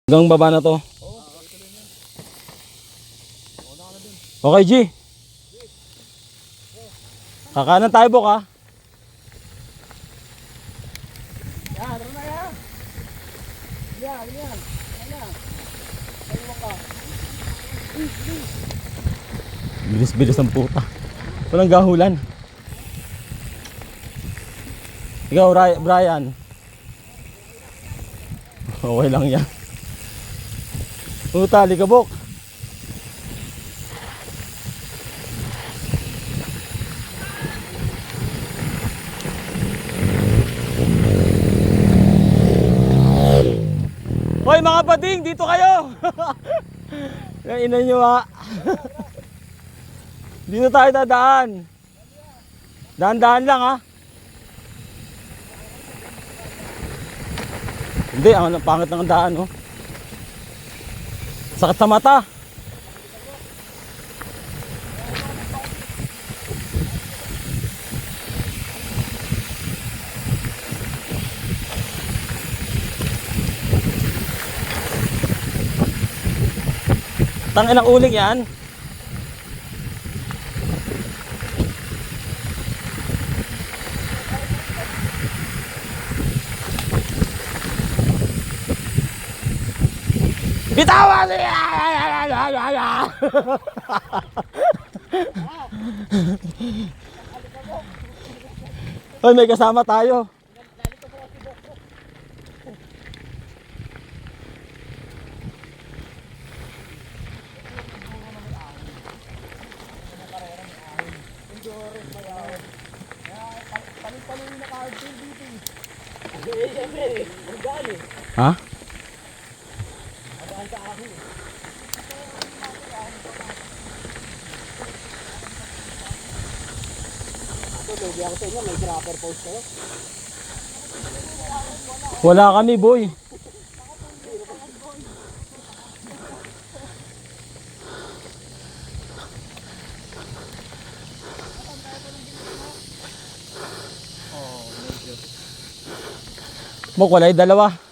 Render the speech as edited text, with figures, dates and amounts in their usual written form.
Hanggang baba na to. Okay, G. Kakanan tayo, Bok, ha? Bilis-bilis ng puta. Walang gahulan. Ikaw, Brian. Okay lang yan. Puta, likabok. Hoy mga bading, dito kayo. Yung ina nyo, ha. Dito tayo dadaan. Dahan-dahan lang, ha. Hindi, ang pangit ng daan, oh. Sakit sa mata. Tangin ang uling yan. Bitawan niya! Hoy, may kasama tayo. Ha? Wala kami, boy. Mok, walay dalawa.